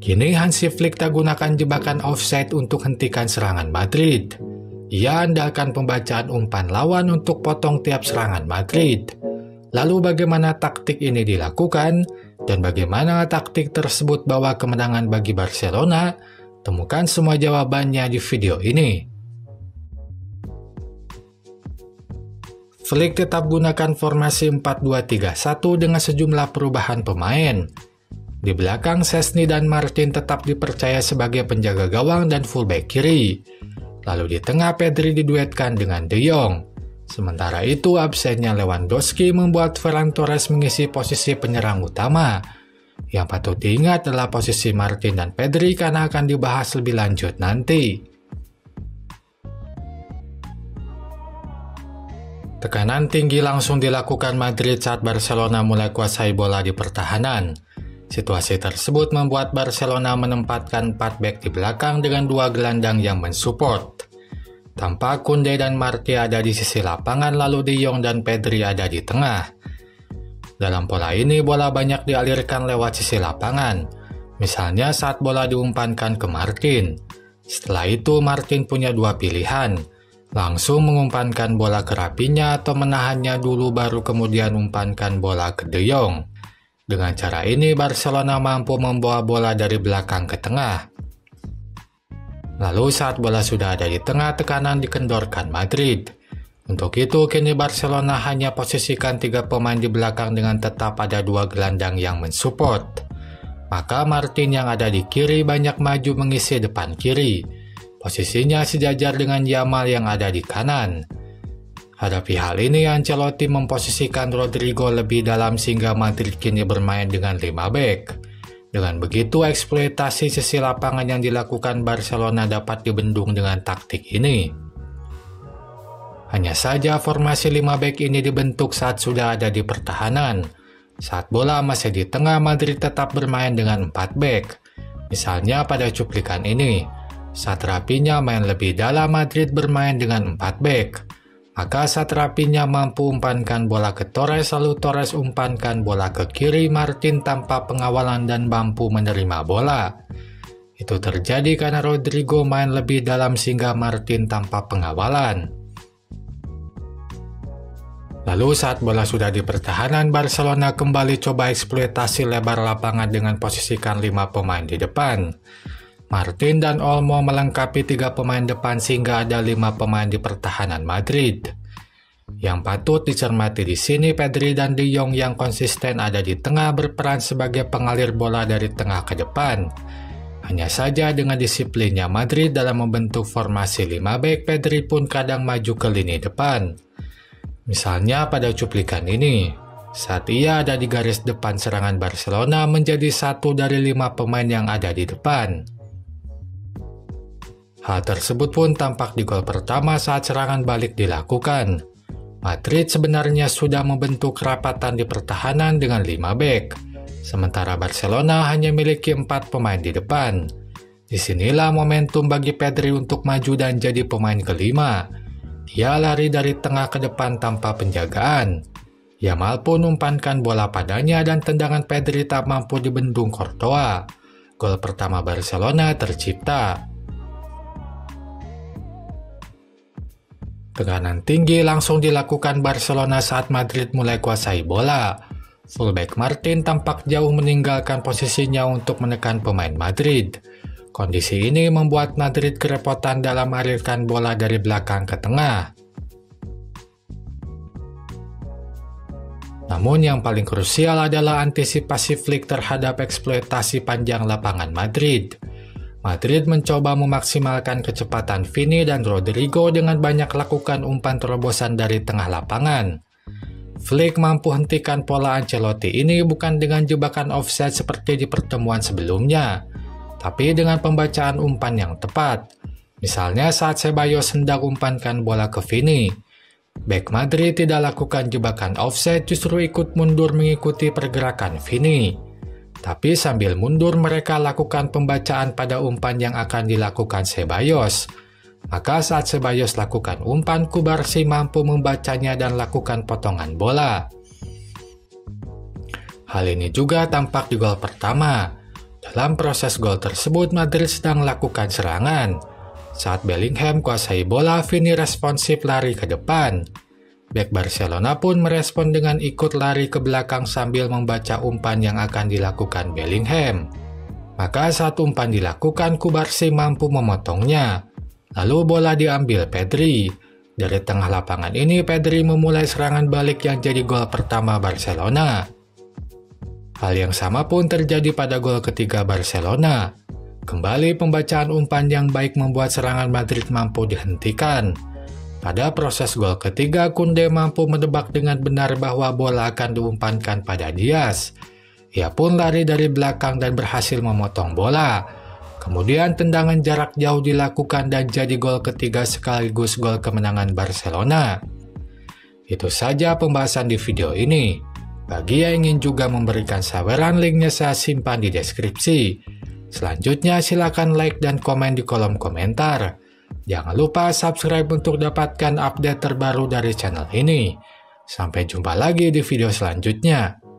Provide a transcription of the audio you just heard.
Kini Hansi Flick tak gunakan jebakan offside untuk hentikan serangan Madrid. Ia andalkan pembacaan umpan lawan untuk potong tiap serangan Madrid. Lalu bagaimana taktik ini dilakukan dan bagaimana taktik tersebut bawa kemenangan bagi Barcelona? Temukan semua jawabannya di video ini. Flick tetap gunakan formasi 4-2-3-1 dengan sejumlah perubahan pemain. Di belakang Szczęsny dan Martin tetap dipercaya sebagai penjaga gawang dan fullback kiri. Lalu di tengah Pedri diduetkan dengan De Jong. Sementara itu absennya Lewandowski membuat Ferran Torres mengisi posisi penyerang utama. Yang patut diingat adalah posisi Martin dan Pedri karena akan dibahas lebih lanjut nanti. Tekanan tinggi langsung dilakukan Madrid saat Barcelona mulai kuasai bola di pertahanan. Situasi tersebut membuat Barcelona menempatkan 4 bek di belakang dengan 2 gelandang yang mensupport. Tanpa Koundé dan Marti ada di sisi lapangan, lalu De Jong dan Pedri ada di tengah. Dalam pola ini, bola banyak dialirkan lewat sisi lapangan. Misalnya saat bola diumpankan ke Martin. Setelah itu, Martin punya 2 pilihan. Langsung mengumpankan bola ke Rafinha atau menahannya dulu baru kemudian umpankan bola ke De Jong. Dengan cara ini, Barcelona mampu membawa bola dari belakang ke tengah. Lalu saat bola sudah ada di tengah, tekanan dikendorkan Madrid. Untuk itu, kini Barcelona hanya posisikan 3 pemain di belakang dengan tetap ada 2 gelandang yang mensupport. Maka Martin yang ada di kiri banyak maju mengisi depan kiri. Posisinya sejajar dengan Yamal yang ada di kanan. Hadapi hal ini, Ancelotti memposisikan Rodrigo lebih dalam sehingga Madrid kini bermain dengan 5 bek. Dengan begitu, eksploitasi sisi lapangan yang dilakukan Barcelona dapat dibendung dengan taktik ini. Hanya saja formasi 5 bek ini dibentuk saat sudah ada di pertahanan. Saat bola masih di tengah, Madrid tetap bermain dengan 4 bek. Misalnya pada cuplikan ini, saat Rafinha main lebih dalam, Madrid bermain dengan 4 bek. Maka saat Rafinha mampu umpankan bola ke Torres, lalu Torres umpankan bola ke kiri Martin tanpa pengawalan dan mampu menerima bola. Itu terjadi karena Rodrigo main lebih dalam sehingga Martin tanpa pengawalan. Lalu saat bola sudah di pertahanan, Barcelona kembali coba eksploitasi lebar lapangan dengan posisikan 5 pemain di depan. Martin dan Olmo melengkapi 3 pemain depan sehingga ada 5 pemain di pertahanan Madrid. Yang patut dicermati di sini, Pedri dan De Jong yang konsisten ada di tengah berperan sebagai pengalir bola dari tengah ke depan. Hanya saja dengan disiplinnya Madrid dalam membentuk formasi 5 bek, Pedri pun kadang maju ke lini depan. Misalnya pada cuplikan ini, saat ia ada di garis depan serangan Barcelona menjadi 1 dari 5 pemain yang ada di depan. Hal tersebut pun tampak di gol pertama saat serangan balik dilakukan. Madrid sebenarnya sudah membentuk kerapatan di pertahanan dengan 5 bek, sementara Barcelona hanya memiliki 4 pemain di depan. Disinilah momentum bagi Pedri untuk maju dan jadi pemain kelima. Ia lari dari tengah ke depan tanpa penjagaan. Yamal pun umpankan bola padanya dan tendangan Pedri tak mampu dibendung Courtois. Gol pertama Barcelona tercipta. Tekanan tinggi langsung dilakukan Barcelona saat Madrid mulai kuasai bola. Fullback Martin tampak jauh meninggalkan posisinya untuk menekan pemain Madrid. Kondisi ini membuat Madrid kerepotan dalam alirkan bola dari belakang ke tengah. Namun yang paling krusial adalah antisipasi Flick terhadap eksploitasi panjang lapangan Madrid. Madrid mencoba memaksimalkan kecepatan Vini dan Rodrigo dengan banyak lakukan umpan terobosan dari tengah lapangan. Flick mampu hentikan pola Ancelotti ini bukan dengan jebakan offside seperti di pertemuan sebelumnya, tapi dengan pembacaan umpan yang tepat. Misalnya saat Ceballos hendak umpankan bola ke Vini. Bek Madrid tidak lakukan jebakan offside, justru ikut mundur mengikuti pergerakan Vini. Tapi sambil mundur mereka lakukan pembacaan pada umpan yang akan dilakukan Ceballos. Maka saat Ceballos lakukan umpan, Cubarsí mampu membacanya dan lakukan potongan bola. Hal ini juga tampak di gol pertama. Dalam proses gol tersebut, Madrid sedang melakukan serangan. Saat Bellingham kuasai bola, Vini responsif lari ke depan. Bek Barcelona pun merespon dengan ikut lari ke belakang sambil membaca umpan yang akan dilakukan Bellingham. Maka saat umpan dilakukan, Cubarsí mampu memotongnya. Lalu bola diambil Pedri. Dari tengah lapangan ini, Pedri memulai serangan balik yang jadi gol pertama Barcelona. Hal yang sama pun terjadi pada gol ketiga Barcelona. Kembali pembacaan umpan yang baik membuat serangan Madrid mampu dihentikan. Pada proses gol ketiga, Koundé mampu menebak dengan benar bahwa bola akan diumpankan pada Diaz. Ia pun lari dari belakang dan berhasil memotong bola. Kemudian tendangan jarak jauh dilakukan dan jadi gol ketiga sekaligus gol kemenangan Barcelona. Itu saja pembahasan di video ini. Bagi yang ingin juga memberikan saweran, linknya saya simpan di deskripsi. Selanjutnya silakan like dan komen di kolom komentar. Jangan lupa subscribe untuk dapatkan update terbaru dari channel ini. Sampai jumpa lagi di video selanjutnya.